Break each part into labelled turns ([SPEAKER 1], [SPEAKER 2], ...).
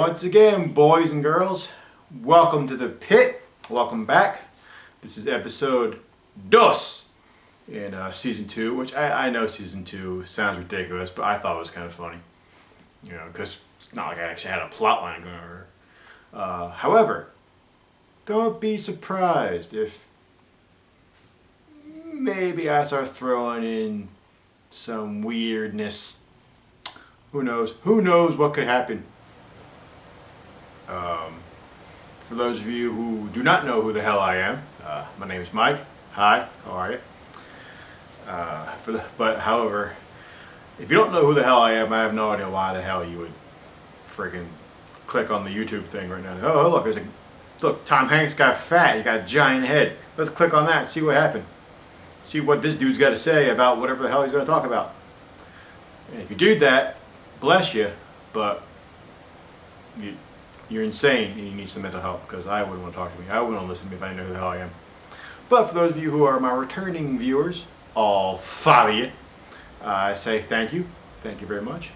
[SPEAKER 1] Once again, boys and girls, welcome to the pit. Welcome back. This is episode dos in season 2, which I know season 2 sounds ridiculous, but I thought it was kind of funny. You know, because it's not like I actually had a plot line going over. However, don't be surprised if maybe I start throwing in some weirdness. Who knows? Who knows what could happen? For those of you who do not know who the hell I am, my name is Mike. Hi, how are you? But however, if you don't know who the hell I am, I have no idea why the hell you would freaking click on the YouTube thing right now. Oh, look, look, Tom Hanks got fat. He got a giant head. Let's click on that and see what happened. See what this dude's got to say about whatever the hell he's going to talk about. And if you do that, bless you, but you're insane and you need some mental help, because I wouldn't want to talk to me. I wouldn't want to listen to me if I didn't know who the hell I am. But for those of you who are my returning viewers, all 5 of you, I say thank you. Thank you very much.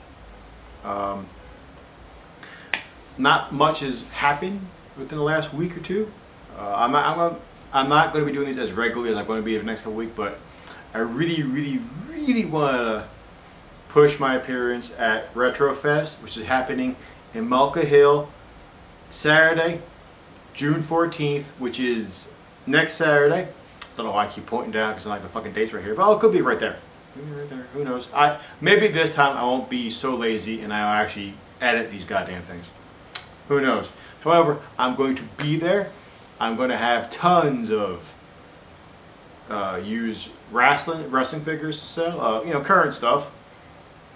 [SPEAKER 1] Not much has happened within the last week or two. I'm not going to be doing these as regularly as I'm going to be in the next couple weeks, but I really want to push my appearance at Retrofest, which is happening in Mullica Hill, Saturday, June 14th, which is next Saturday. Don't know why I keep pointing down because I like the fucking dates right here, but it could be right there. Maybe right there. Who knows? Maybe this time I won't be so lazy and I'll actually edit these goddamn things. Who knows? However, I'm going to be there. I'm going to have tons of used wrestling figures to sell. Current stuff.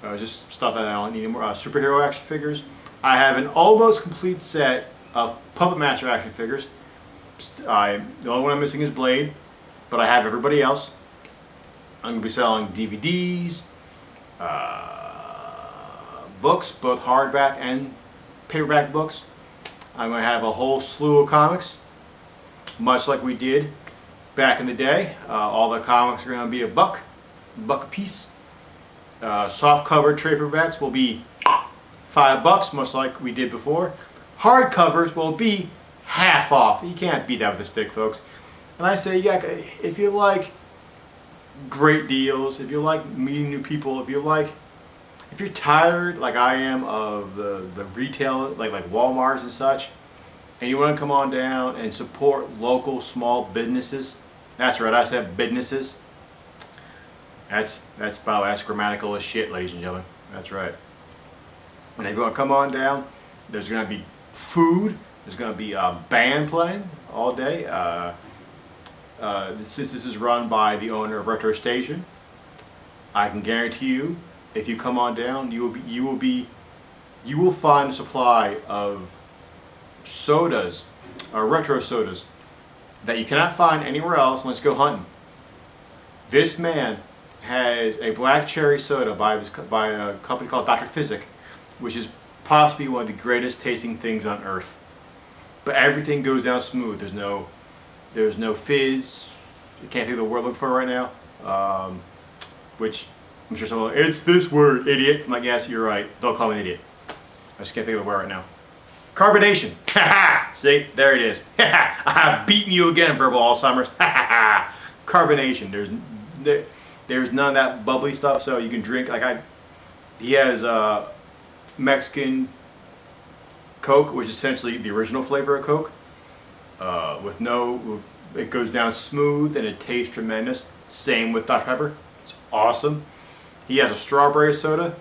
[SPEAKER 1] Just stuff that I don't need anymore. Superhero action figures. I have an almost complete set of Puppet Master action figures. The only one I'm missing is Blade, but I have everybody else. I'm going to be selling DVDs, books, both hardback and paperback books. I'm going to have a whole slew of comics, much like we did back in the day. All the comics are going to be $1 a piece. Soft cover trade paperbacks will be $5, much like we did before. Hard covers will be half off. You can't beat that with a stick, folks. And I say, yeah, if you like great deals, if you like meeting new people, if you're tired, like I am, of the retail, like Walmarts and such, and you want to come on down and support local small businesses. That's right, I said businesses. That's grammatical as shit, ladies and gentlemen. That's right. And if you want to come on down, there's going to be food. There's going to be a band playing all day. This is run by the owner of Retro Station. I can guarantee you, if you come on down, you will find a supply of sodas, retro sodas, that you cannot find anywhere else unless you go hunting. This man has a black cherry soda by a company called Dr. Physic, which is possibly one of the greatest tasting things on earth. But everything goes down smooth. There's no fizz. I can't think of the word I'm looking for right now. Which I'm sure someone, it's this word, idiot. I'm like, yes, you're right. Don't call me an idiot. I just can't think of the word right now. Carbonation. See, there it is. I've beaten you again, verbal Alzheimer's. Carbonation. There's none of that bubbly stuff, so you can drink. He has Mexican Coke, which is essentially the original flavor of Coke. It goes down smooth and it tastes tremendous. Same with Dr. Pepper. It's awesome. He has a strawberry soda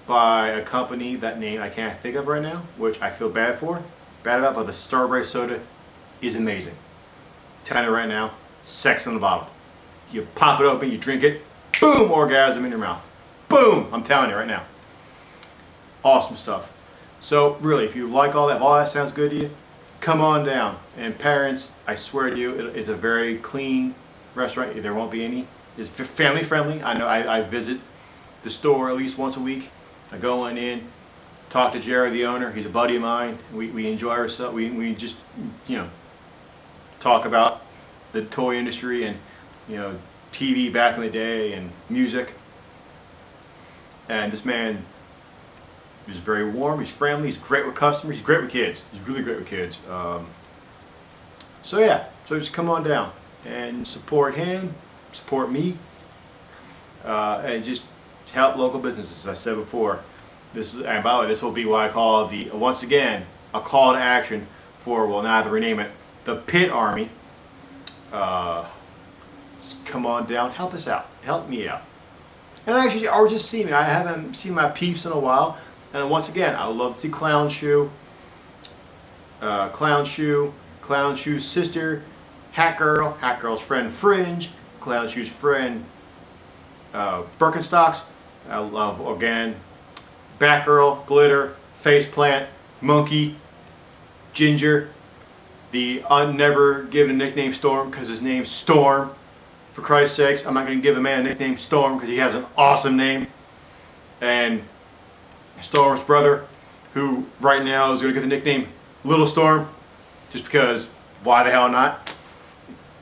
[SPEAKER 1] by a company, that name I can't think of right now, which I feel bad about, but the strawberry soda is amazing. I'm telling you right now, sex in the bottle. You pop it open, you drink it, boom, orgasm in your mouth. Boom, I'm telling you right now. Awesome stuff. So really, if you like all that sounds good to you, come on down. And parents, I swear to you, it's a very clean restaurant. There won't be any. It's family friendly. I know I visit the store at least once a week. I go in, talk to Jerry, the owner. He's a buddy of mine. We enjoy ourselves. We just, talk about the toy industry and, TV back in the day and music. And this man He's very warm, he's friendly, he's great with customers, he's great with kids. He's really great with kids. So yeah, so just come on down and support him, support me, and just help local businesses, as I said before. This is, and by the way, this will be what I call the, once again, a call to action for, well, now I have to rename it, the Pit Army. Come on down, help us out, help me out. And actually, or just see me. I haven't seen my peeps in a while. And once again, I love to see Clown Shoe, Clown Shoe's sister, Hat Girl's friend Fringe, Clown Shoe's friend Birkenstocks. I love, again, Batgirl, Glitter, Faceplant, Monkey, Ginger, the never given nickname Storm because his name's Storm. For Christ's sakes, I'm not going to give a man a nickname Storm because he has an awesome name. And Storm's brother, who right now is going to get the nickname Little Storm, just because, why the hell not?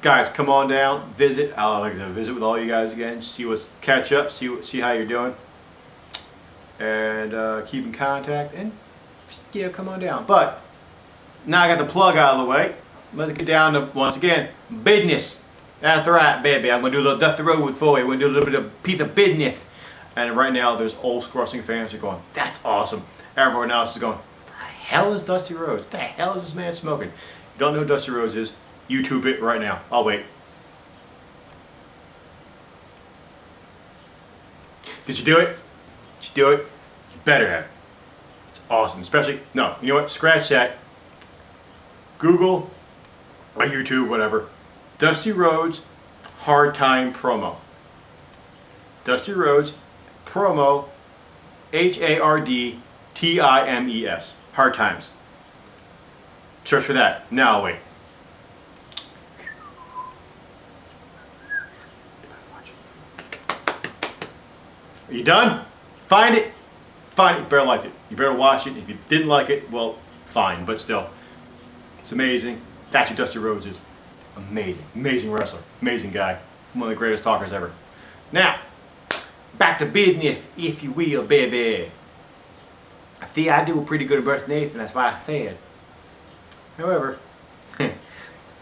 [SPEAKER 1] Guys, come on down, visit. I'd like to visit with all you guys again, see what's, catch up, see how you're doing, and keep in contact. And yeah, come on down. But now I got the plug out of the way. Let's get down to, once again, business. That's right, baby. I'm going to do a little Dusty Road for you. We're going to do a little bit of piece of business. And right now, there's old Crossing fans who are going, that's awesome. Everyone else is going, what the hell is Dusty Rhodes? What the hell is this man smoking? If you don't know who Dusty Rhodes is, YouTube it right now. I'll wait. Did you do it? Did you do it? You better have. It's awesome. Especially, no, you know what? Scratch that. Google or YouTube, whatever. Dusty Rhodes Hard Time promo. Dusty Rhodes promo, HARDTIMES. Hard Times. Search for that. Now wait. Are you done? Find it. Find it. You better like it. You better watch it. If you didn't like it, well, fine. But still, it's amazing. That's who Dusty Rhodes is. Amazing. Amazing wrestler. Amazing guy. One of the greatest talkers ever. Now, back to business, if you will, baby. I think I do a pretty good impersonation. That's why I said. However,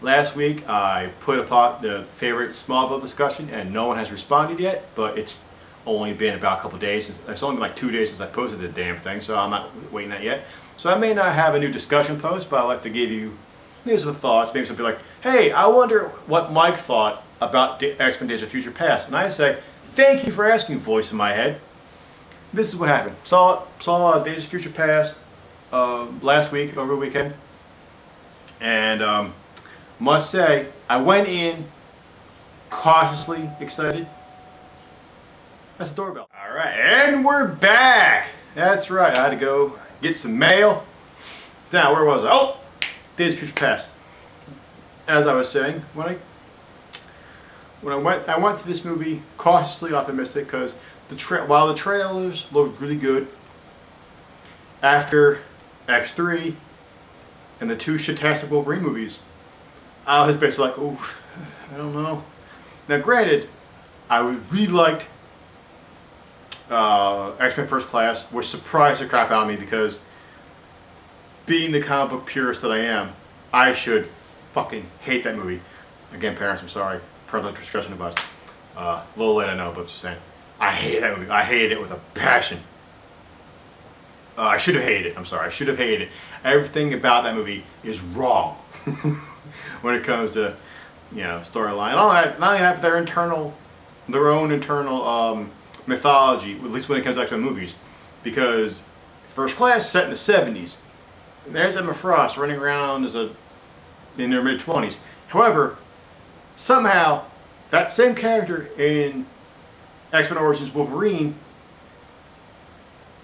[SPEAKER 1] last week I put upon the favorite Smallville discussion, and no one has responded yet. But it's only been about a couple days. It's only been like 2 days since I posted the damn thing, so I'm not waiting that yet. So I may not have a new discussion post, but I'd like to give you maybe some thoughts. Maybe something like, hey, I wonder what Mike thought about X-Men Days of Future Past. And I say, thank you for asking, voice in my head. This is what happened. Saw Days of Future Past last week, over the weekend. And must say, I went in cautiously excited. That's the doorbell. All right, and we're back. That's right, I had to go get some mail. Now, where was I? Oh, Days of Future Past. As I was saying, when I went to this movie cautiously optimistic because while the trailers looked really good, after X3 and the 2 Shitastic Wolverine movies, I was basically like, oh, I don't know. Now, granted, I really liked X-Men First Class, which surprised the crap out of me because being the comic book purist that I am, I should fucking hate that movie. Again, parents, I'm sorry. Parental discretion advised. A little late, I know, but just saying. I hate that movie. I hated it with a passion. I should have hated it. I'm sorry. I should have hated it. Everything about that movie is wrong when it comes to, you know, storyline. And all that. Not only that, but their own internal mythology. At least when it comes to X-Men movies, because First Class set in the '70s. And there's Emma Frost running around in their mid-20s. However, somehow that same character in X-Men Origins Wolverine,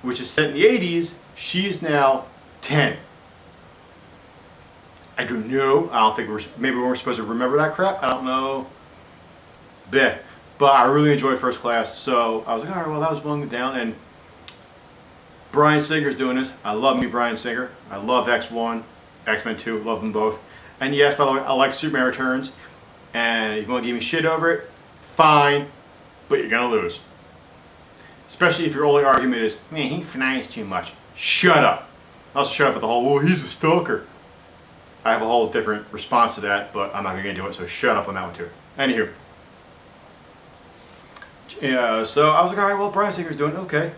[SPEAKER 1] which is set in the '80s, she is now 10. I don't know. I don't think maybe we weren't supposed to remember that crap. I don't know. Bleh. But I really enjoyed First Class, so I was like, all right, well, that was one down. And Bryan Singer's doing this. I love me Bryan Singer. I love X1, X-Men 2, love them both. And yes, by the way, I like Superman Returns. And if you want to give me shit over it, fine, but you're going to lose. Especially if your only argument is, man, he flies too much. shut up. I also shut up at the whole, well, he's a stalker. I have a whole different response to that, but I'm not going to get into it, so shut up on that one too. Anywho. Yeah, so I was like, all right, well, Bryan Singer's doing okay.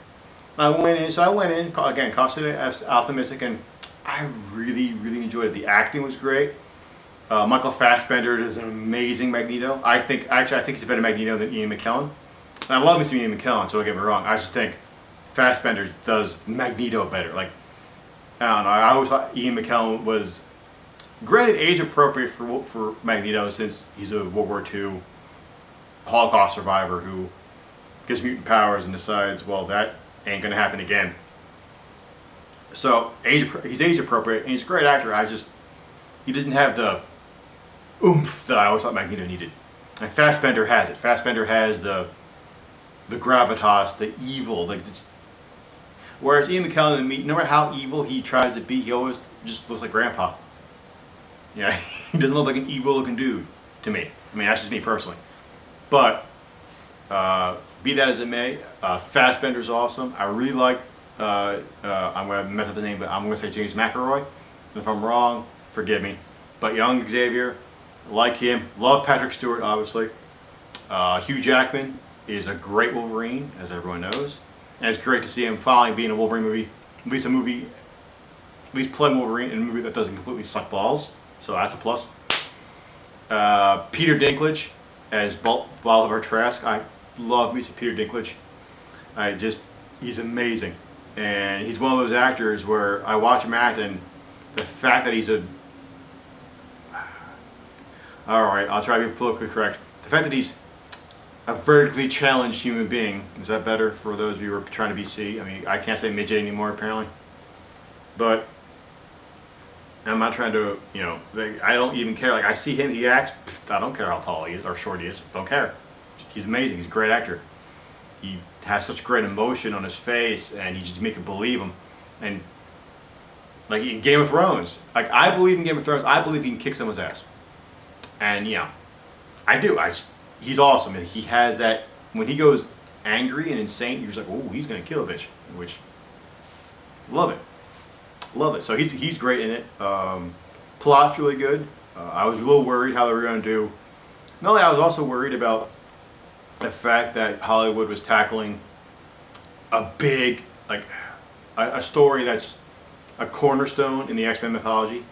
[SPEAKER 1] I went in, again, cautiously optimistic, and I really, really enjoyed it. The acting was great. Michael Fassbender is an amazing Magneto. I think he's a better Magneto than Ian McKellen. And I love me some Ian McKellen, so don't get me wrong. I just think Fassbender does Magneto better. Like, I don't know, I always thought Ian McKellen was, granted, age appropriate for Magneto, since he's a World War II Holocaust survivor who gets mutant powers and decides, well, that ain't gonna happen again. So he's age appropriate, and he's a great actor. He didn't have the oomph that I always thought Magneto needed. And Fassbender has it. Fassbender has the gravitas, the evil. Whereas Ian McKellen, no matter how evil he tries to be, he always just looks like Grandpa. Yeah, he doesn't look like an evil-looking dude to me. I mean, that's just me personally. But be that as it may, Fassbender's awesome. I really like. I'm going to mess up the name, but I'm going to say James McAvoy. And if I'm wrong, forgive me. But young Xavier, like him. Love Patrick Stewart, obviously. Hugh Jackman is a great Wolverine, as everyone knows. And it's great to see him finally be in a Wolverine movie. At least playing Wolverine in a movie that doesn't completely suck balls. So that's a plus. Peter Dinklage as Bolivar Trask. I love me some Peter Dinklage. He's amazing. And he's one of those actors where I watch him act, and the fact that he's alright, I'll try to be politically correct. The fact that he's a vertically challenged human being, is that better for those of you who are trying to be C? I mean, I can't say midget anymore apparently. But I'm not trying to, I don't even care. Like, I see him, he acts, I don't care how tall he is or short he is. Don't care. He's amazing. He's a great actor. He has such great emotion on his face, and you just make you believe him. And like in Game of Thrones, like I believe in Game of Thrones. I believe he can kick someone's ass. And I do. He's awesome. And he has that, when he goes angry and insane, you're just like, oh, he's gonna kill a bitch. Which, love it. Love it. So he's great in it. Plot's really good. I was a little worried how they were going to do. Not only I was also worried about the fact that Hollywood was tackling a big, like, a story that's a cornerstone in the X-Men mythology.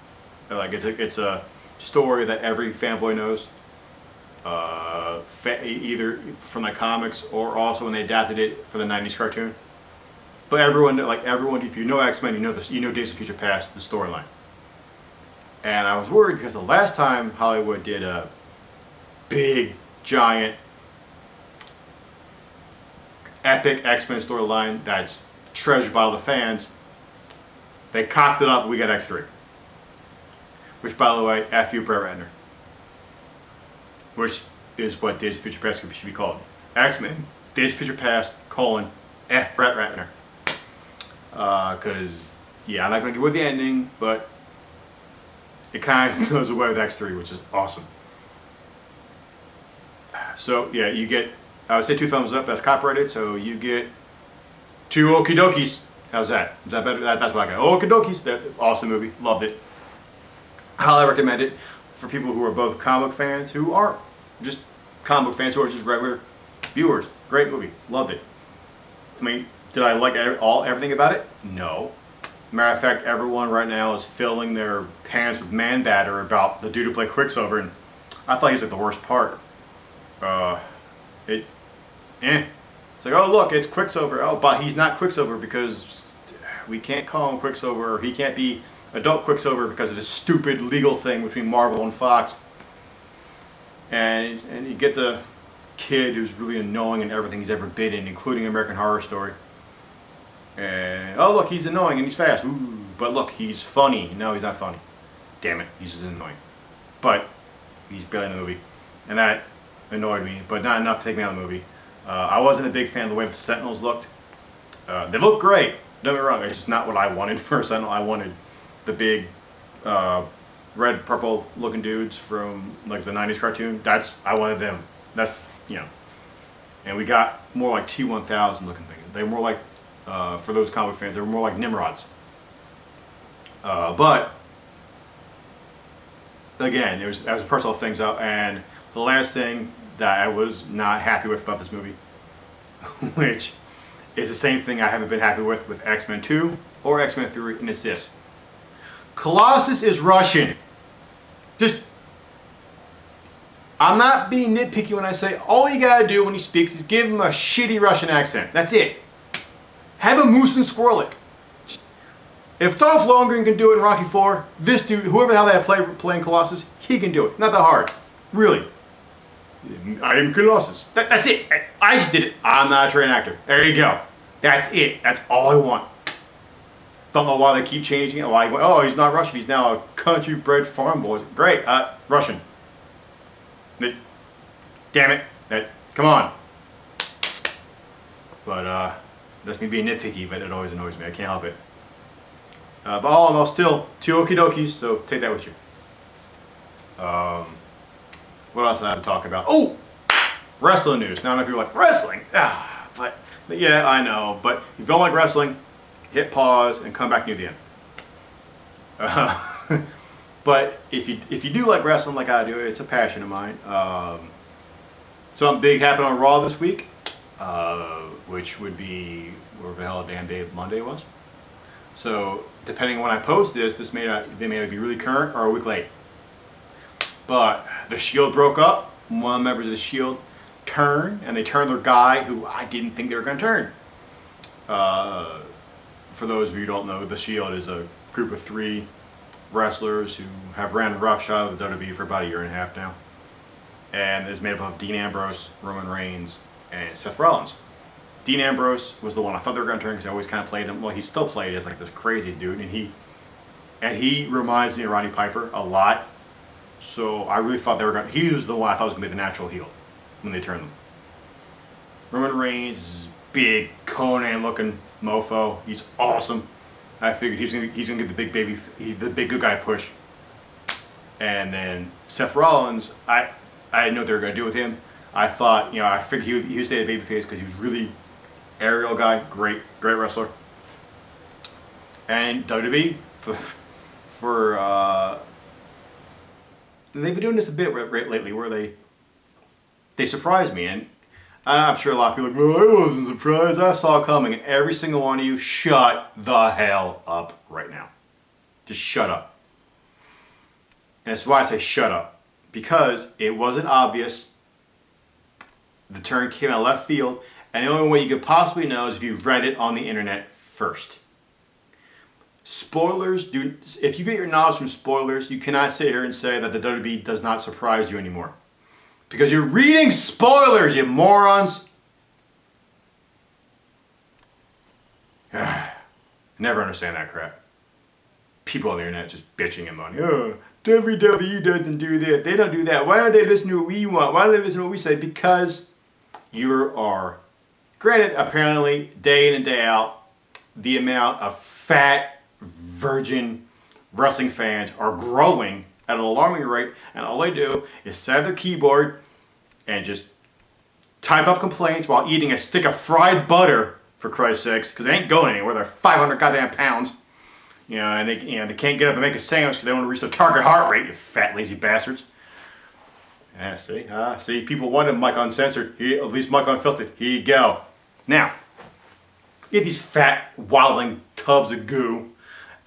[SPEAKER 1] Like it's a story that every fanboy knows. Either from the comics or also when they adapted it for the '90s cartoon. But everyone, if you know X-Men, you know Days of Future Past, the storyline. And I was worried because the last time Hollywood did a big, giant, epic X-Men storyline that's treasured by all the fans, they cocked it up and we got X3. Which, by the way, F you, Brett Ratner. Which is what Days of Future Past should be called. X-Men, Days of Future Past, F Brett Ratner. Because, I'm not going to give away the ending, but it kind of goes away with X3, which is awesome. So, you get, I would say 2 thumbs up, that's copyrighted, so you get 2 okie dokies. How's that? Is that better? That's what I got. Okie dokies. That awesome movie. Loved it. Highly recommend it for people who are both comic fans, who aren't just comic fans, who are just regular viewers. Great movie. Loved it. I mean, did I like everything about it? No. Matter of fact, everyone right now is filling their pants with man batter about the dude who played Quicksilver, and I thought he was like the worst part. It's like, oh look, it's Quicksilver. Oh, but he's not Quicksilver because we can't call him Quicksilver. Or he can't be adult Quicksilver because of this stupid legal thing between Marvel and Fox. And you get the kid who's really annoying in everything he's ever been in, including American Horror Story. And oh look, he's annoying and he's fast. Ooh, but look, he's funny. No, he's not funny. Damn it, he's just annoying. But he's barely in the movie, and that annoyed me, but not enough to take me out of the movie. I wasn't a big fan of the way the Sentinels looked. They look great. Don't get me wrong. It's just not what I wanted for a Sentinel. I wanted the big red, purple looking dudes from like the '90s cartoon. I wanted them. That's And we got more like T-1000 looking things. They were more like For those comic fans, they were more like Nimrods. But again, that was personal things up. And the last thing that I was not happy with about this movie, which is the same thing I haven't been happy with X-Men 2 or X-Men 3, and it's this. Colossus is Russian. Just, I'm not being nitpicky when I say all you gotta do when he speaks is give him a shitty Russian accent. That's it. Have a moose and squirrel it. If Dolph Lundgren can do it in Rocky 4, this dude, whoever the hell they playing Colossus, he can do it. Not that hard. Really. I am Colossus. That's it. I just did it. I'm not a trained actor. There you go. That's it. That's all I want. Don't know why they keep changing it. Why? Oh, he's not Russian. He's now a country-bred farm boy. Great. Russian. Damn it. Come on. But that's me being nitpicky, but it always annoys me. I can't help it. But all in all, still 2 okie dokies, so take that with you. What else do I have to talk about? Oh! Wrestling news. Now I know people are like, wrestling? But yeah, I know. But if you don't like wrestling, hit pause and come back near the end. But if you do like wrestling like I do, it's a passion of mine. Something big happened on Raw this week, which would be whatever the hell damn day Monday was. So depending on when I post this, they may be really current or a week late. But the Shield broke up. One of the members of the Shield turned, and they turned their guy who I didn't think they were going to turn. For those of you who don't know, the Shield is a group of 3 wrestlers who have ran roughshod of the WWE for about a year and a half now. And it's made up of Dean Ambrose, Roman Reigns, and Seth Rollins. Dean Ambrose was the one I thought they were going to turn because I always kind of played him. Well, he still played as like this crazy dude, and he reminds me of Roddy Piper a lot. So I really thought they were going to, he was the one I thought was going to be the natural heel when they turned them. Roman Reigns is big Conan-looking mofo. He's awesome. I figured he's gonna get the big good guy push. And then Seth Rollins, I didn't know what they were going to do with him. I thought, I figured he would stay a babyface because he was really aerial guy, great wrestler. And WWE they've been doing this a bit lately, where they surprise me, and I'm sure a lot of people are like, well, I wasn't surprised, I saw it coming. And every single one of you, shut the hell up right now. Just shut up. And that's why I say shut up, because it wasn't obvious. The turn came out of left field, and the only way you could possibly know is if you read it on the internet first. Spoilers if you get your knowledge from spoilers, you cannot sit here and say that the WWE does not surprise you anymore. Because you're reading spoilers, you morons! Never understand that crap. People on the internet just bitching and moaning. Oh, WWE doesn't do that. They don't do that. Why don't they listen to what we want? Why don't they listen to what we say? Because you are, granted, apparently, day in and day out, the amount of fat, virgin wrestling fans are growing at an alarming rate, and all they do is sit at their keyboard and just type up complaints while eating a stick of fried butter, for Christ's sakes, because they ain't going anywhere. They're 500 goddamn pounds. And they can't get up and make a sandwich because they want to reach their target heart rate, you fat, lazy bastards. Yeah, see, people wanted Mike Uncensored. At least Mike Unfiltered. Here you go. Now, you get these fat, wildling tubs of goo,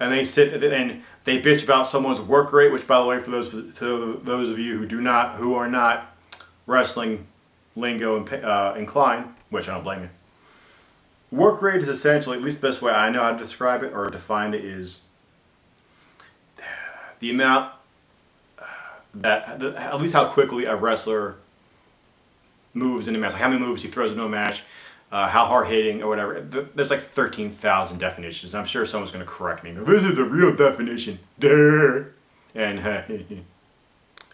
[SPEAKER 1] and they sit and they bitch about someone's work rate, which, by the way, for those of you who are not wrestling lingo inclined, which I don't blame you. Work rate is essentially, at least the best way I know how to describe it or define it, is the amount at least how quickly a wrestler moves in a match, like how many moves he throws into a match, how hard hitting or whatever. There's like 13,000 definitions. I'm sure someone's going to correct me. This is the real definition. Duh. And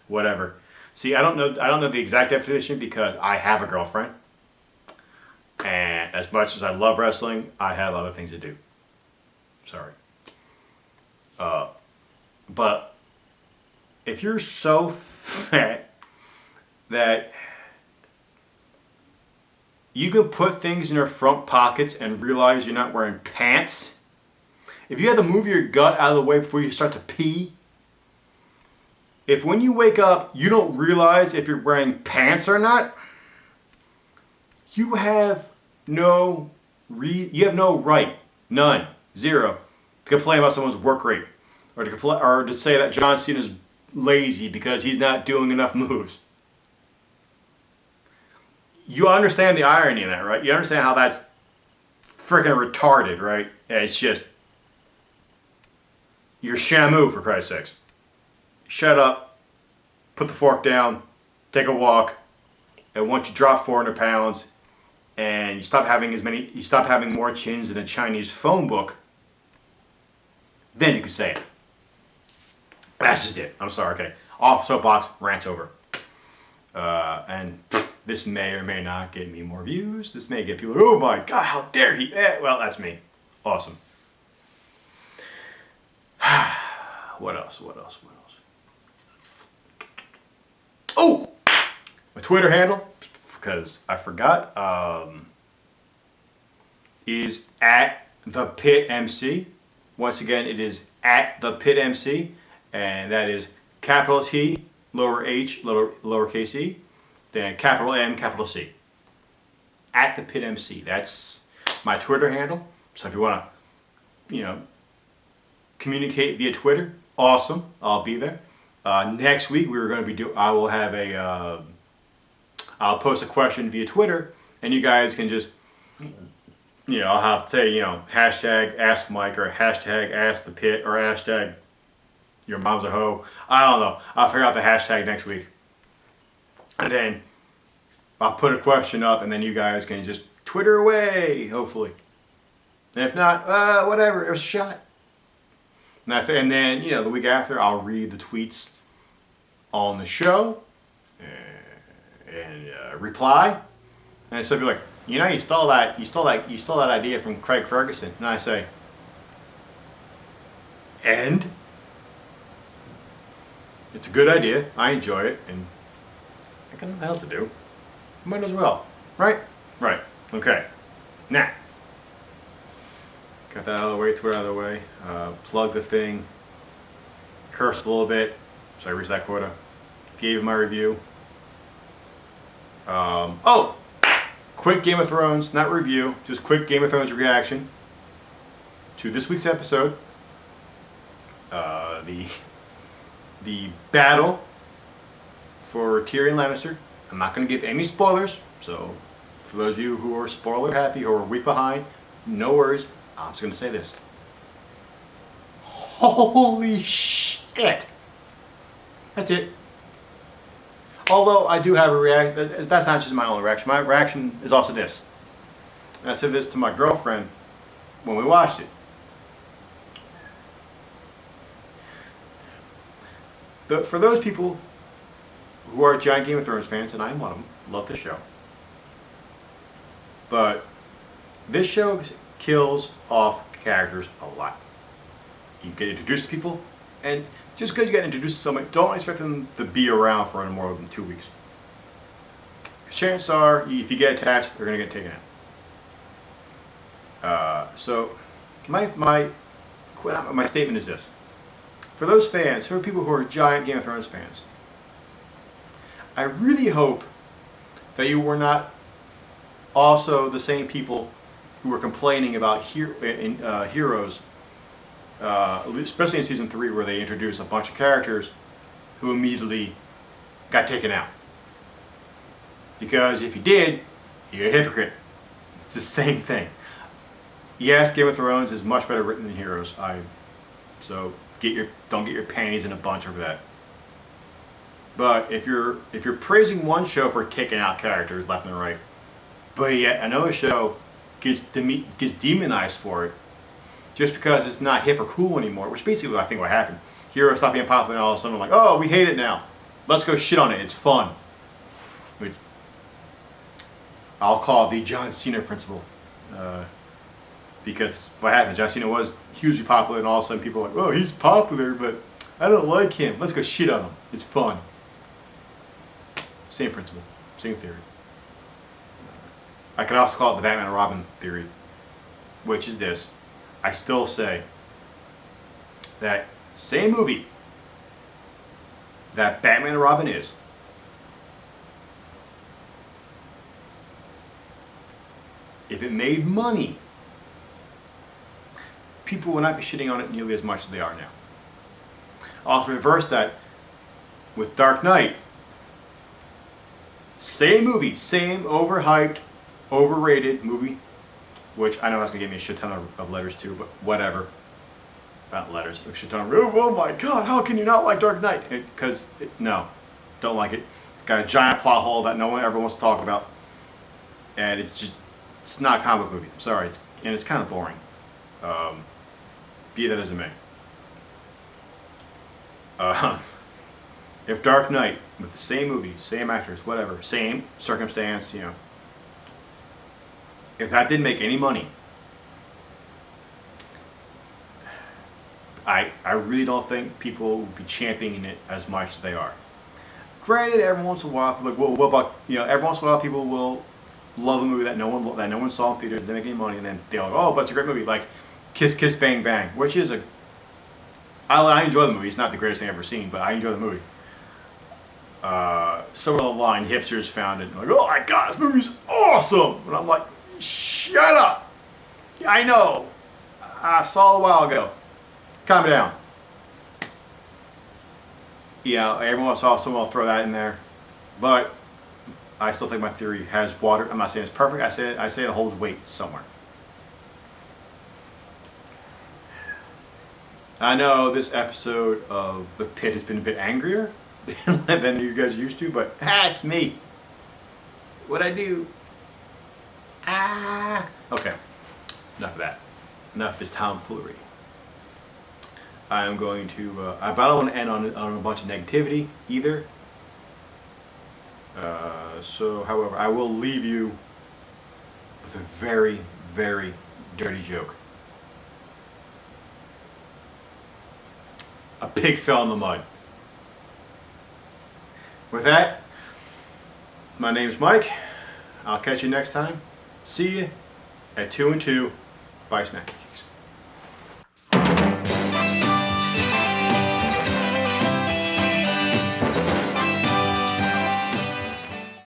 [SPEAKER 1] whatever. See, I don't know the exact definition because I have a girlfriend. And as much as I love wrestling, I have other things to do. Sorry. But if you're so fat that You can put things in your front pockets and realize you're not wearing pants. If you have to move your gut out of the way before you start to pee. If when you wake up you don't realize if you're wearing pants or not, you have no right, none, zero, to complain about someone's work rate, or to say that John Cena's lazy because he's not doing enough moves. You understand the irony in that, right? You understand how that's freaking retarded, right? It's just, you're Shamu, for Christ's sakes. Shut up, put the fork down, take a walk, and once you drop 400 pounds and you stop having more chins than a Chinese phone book, then you can say it. That's just it. I'm sorry, okay. Off soapbox, rant's over. And this may or may not get me more views. This may get people, oh my God, how dare he? Well, that's me. Awesome. What else? Oh! My Twitter handle, because I forgot, is at ThePitS2E2. Once again, it is at ThePitS2E2, and that is capital T, lower h, lowercase e, then capital M, capital C. At ThePitS2E2. That's my Twitter handle. So if you want to, communicate via Twitter, awesome. I'll be there. Next week we're going to be I'll post a question via Twitter, and you guys can just, I'll have to say, hashtag Ask Mike, or hashtag Ask the Pit, or hashtag Your Mom's a Hoe. I don't know. I'll figure out the hashtag next week. And then I'll put a question up, and then you guys can just Twitter away, hopefully. And if not, whatever, it was a shot. And then, the week after, I'll read the tweets on the show and reply. And so people are like, you stole that idea from Craig Ferguson. And I say, and it's a good idea. I enjoy it, and I got nothing else to do. Might as well, right? Right. Okay. Now, got that out of the way, Twitter out of the way. Plugged the thing. Cursed a little bit, so I reached that quota. Gave my review. Quick Game of Thrones, not review, just quick Game of Thrones reaction to this week's episode. The battle for Tyrion Lannister. I'm not going to give any spoilers, so for those of you who are spoiler happy, who are a week behind, no worries. I'm just going to say this. Holy shit! That's it. Although I do have a reaction, that's not just my only reaction. My reaction is also this. And I said this to my girlfriend when we watched it. For those people who are giant Game of Thrones fans, and I'm one of them, love the show. But this show kills off characters a lot. You get introduced to people, and just because you get introduced to somebody, don't expect them to be around for more than 2 weeks. Chances are, if you get attached, they're going to get taken out. So, my statement is this. For those fans, who are people who are giant Game of Thrones fans, I really hope that you were not also the same people who were complaining about Heroes, especially in Season 3, where they introduced a bunch of characters who immediately got taken out. Because if you did, you're a hypocrite. It's the same thing. Yes, Game of Thrones is much better written than Heroes. So don't get your panties in a bunch over that. But if you're praising one show for taking out characters left and right, but yet another show gets demonized for it, just because it's not hip or cool anymore, which basically I think what happened. Heroes stopped being popular, and all of a sudden I'm like, oh, we hate it now. Let's go shit on it. It's fun. Which I'll call the John Cena principle. Because what happened, John Cena was hugely popular, and all of a sudden people are like, oh, he's popular, but I don't like him. Let's go shit on him. It's fun. Same principle. Same theory. I could also call it the Batman and Robin theory, which is this. I still say that same movie that Batman and Robin is, if it made money, people would not be shitting on it nearly as much as they are now. Also reverse that with Dark Knight. Same movie, same overhyped, overrated movie, which I know that's going to give me a shit ton of letters too, but whatever. Not letters, a shit ton of, oh my god, how can you not like Dark Knight? Because, no, don't like it. It's got a giant plot hole that no one ever wants to talk about. And it's not a comic book movie, I'm sorry, it's kind of boring. Be that as it may. If Dark Knight, with the same movie, same actors, whatever, same circumstance, you know, if that didn't make any money, I really don't think people would be championing it as much as they are. Granted, every once in a while, like, well, what about, you know, every once in a while people will love a movie that no one saw in theaters, didn't make any money, and then they're like, oh, but it's a great movie, like Kiss Kiss Bang Bang, which is I enjoy the movie. It's not the greatest thing I've ever seen, but I enjoy the movie. Some of the line hipsters found it, and like, oh my god, this movie's awesome! And I'm like, shut up! Yeah, I know. I saw it a while ago. Calm down. Yeah, everyone else saw someone will throw that in there. But I still think my theory has water. I'm not saying it's perfect. I say it holds weight somewhere. I know this episode of The Pit has been a bit angrier than you guys are used to, but it's me. What'd I do? Okay. Enough of that. Enough of this tomfoolery. I'm going to, I don't want to end on a bunch of negativity either. So, however, I will leave you with a very, very dirty joke. A pig fell in the mud. With that, my name's Mike. I'll catch you next time. See you at 2 and 2. Bye, snack.